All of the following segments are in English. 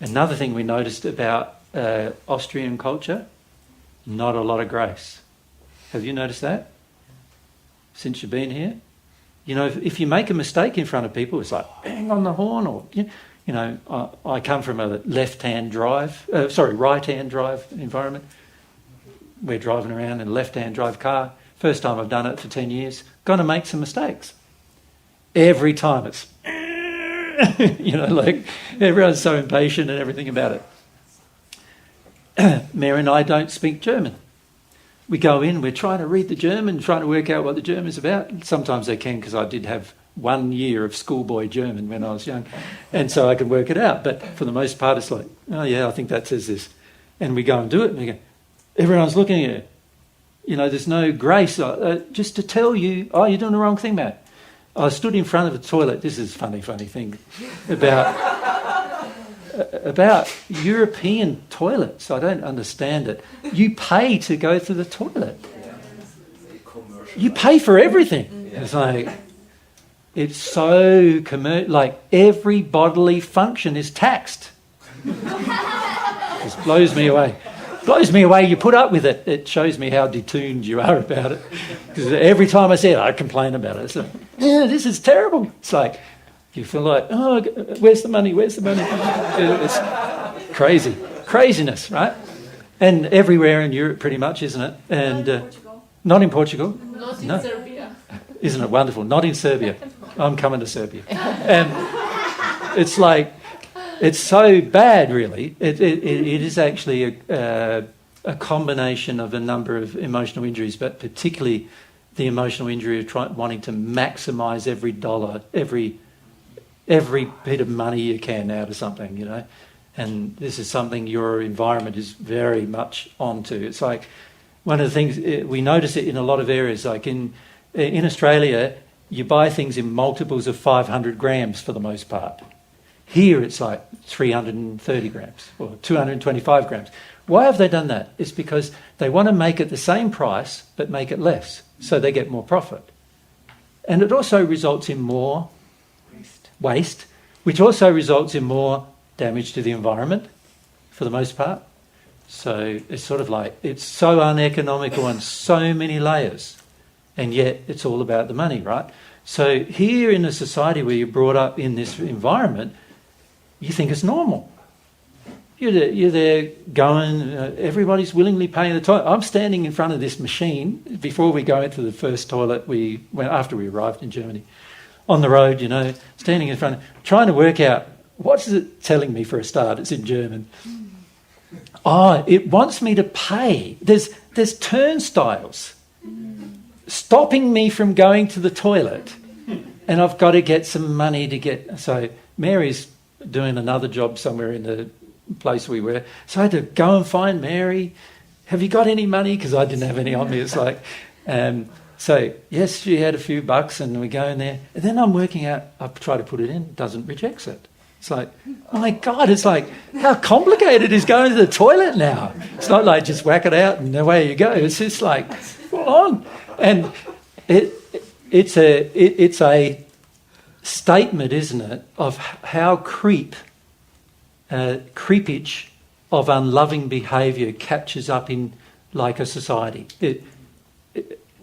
Another thing we noticed about Austrian culture, not a lot of grace. Have you noticed that since you've been here? You know, if you make a mistake in front of people, it's like bang on the horn, or I come from a right-hand drive environment. We're driving around in a left-hand drive car. First time I've done it for 10 years. Going to make some mistakes. Every time it's, like everyone's so impatient and everything about it. Mary and I don't speak German. We go in, we're trying to read the German, trying to work out what the German's about. Sometimes I can, because I did have 1 year of schoolboy German when I was young, and so I can work it out. But for the most part, it's like, oh yeah, I think that says this. And we go and do it, and we go, everyone's looking at you. There's no grace. Just to tell you, oh, you're doing the wrong thing, Matt. I stood in front of a toilet. This is funny thing about European toilets. I don't understand it. You pay to go to the toilet. You pay for everything. It's like, it's so like every bodily function is taxed. It blows me away. You put up with it. It shows me how detuned you are about it. Because every time I see it, I complain about it. It's like, yeah, this is terrible. It's like, you feel like, oh, where's the money? It's craziness, right? And everywhere in Europe, pretty much, isn't it? And not in Portugal. Not in Serbia. Isn't it wonderful? Not in Serbia. I'm coming to Serbia. And it's like, it's so bad, really. It is actually a combination of a number of emotional injuries, but particularly the emotional injury of wanting to maximise every dollar, every bit of money you can out of something, And this is something your environment is very much onto. It's like one of the things, we notice it in a lot of areas, like in Australia, you buy things in multiples of 500 grams for the most part. Here it's like 330 grams or 225 grams. Why have they done that? It's because they want to make it the same price but make it less, so they get more profit. And it also results in more waste, which also results in more damage to the environment for the most part. So it's sort of like, it's so uneconomical on so many layers, and yet it's all about the money, right? So here in a society where you're brought up in this environment, you think it's normal. You're there going, everybody's willingly paying the toilet. I'm standing in front of this machine before we go into the first toilet after we arrived in Germany. On the road, standing in front, trying to work out, what's it telling me for a start? It's in German. Oh, it wants me to pay. There's turnstiles stopping me from going to the toilet, and I've got to get some money to get... So Mary's doing another job somewhere in the place we were. So I had to go and find Mary. Have you got any money? Because I didn't have any on me. It's like... So, yes, she had a few bucks, and we go in there. And then I'm working out, I try to put it in, doesn't rejects it. It's like, my God, it's like, how complicated is going to the toilet now? It's not like just whack it out and away you go. It's just like, full on. And it's a statement, isn't it, of how creepage of unloving behaviour catches up in like a society.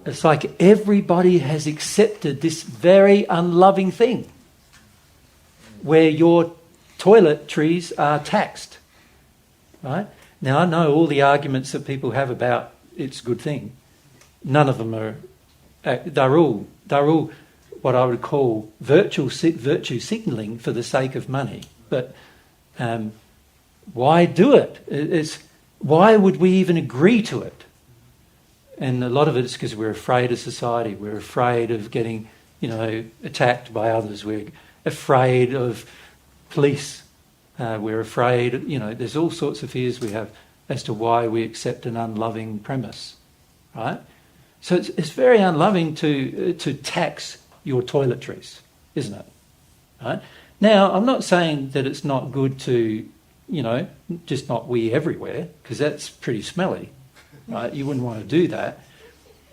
It's like everybody has accepted this very unloving thing where your toiletries are taxed, right? Now, I know all the arguments that people have about it's a good thing. None of them are... They're all what I would call virtue signalling for the sake of money. But why do it? Why would we even agree to it? And a lot of it is because we're afraid of society. We're afraid of getting, attacked by others. We're afraid of police. We're afraid, there's all sorts of fears we have as to why we accept an unloving premise, right? So it's very unloving to tax your toiletries, isn't it? Right? Now, I'm not saying that it's not good to, just not wee everywhere, because that's pretty smelly. Right? You wouldn't want to do that.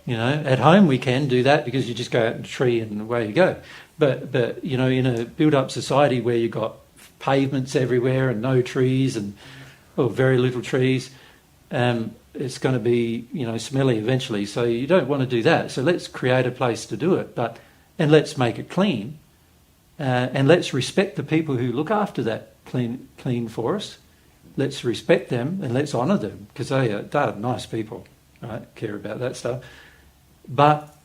At home we can do that because you just go out in a tree and away you go. But in a built-up society where you've got pavements everywhere and no trees or very little trees. It's going to be, smelly eventually. So you don't want to do that. So let's create a place to do it, and let's make it clean, and let's respect the people who look after that clean forest. Let's respect them and let's honour them, because they're nice people, right? Care about that stuff. But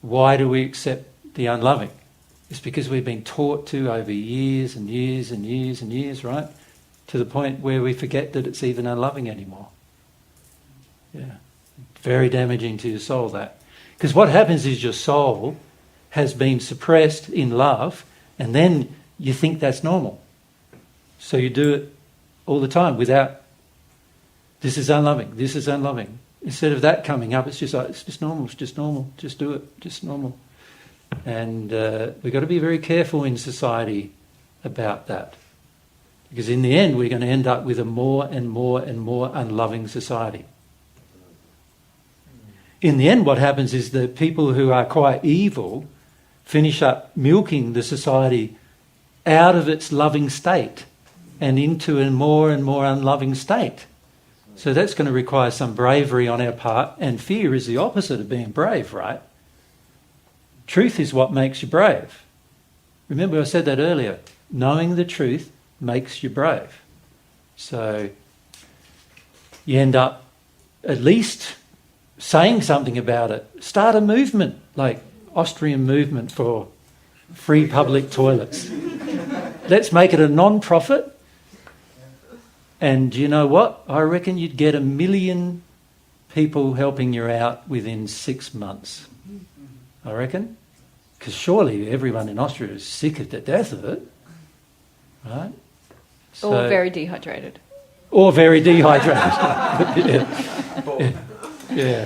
why do we accept the unloving? It's because we've been taught to over years and years and years and years, right? To the point where we forget that it's even unloving anymore. Yeah. Very damaging to your soul, that. Because what happens is your soul has been suppressed in love, and then you think that's normal. So you do it all the time without, this is unloving, this is unloving. Instead of that coming up, it's just like, it's just normal, just do it, just normal. And we've got to be very careful in society about that. Because in the end, we're going to end up with a more and more and more unloving society. In the end, what happens is the people who are quite evil finish up milking the society out of its loving state and into a more and more unloving state. So that's going to require some bravery on our part, and fear is the opposite of being brave, right? Truth is what makes you brave. Remember I said that earlier. Knowing the truth makes you brave. So you end up at least saying something about it. Start a movement, like Austrian movement for free public toilets. Let's make it a non-profit. And you know what? I reckon you'd get 1 million people helping you out within 6 months. I reckon. Because surely everyone in Austria is sick of the death of it. Right? Or very dehydrated. Or very dehydrated. Yeah. Yeah.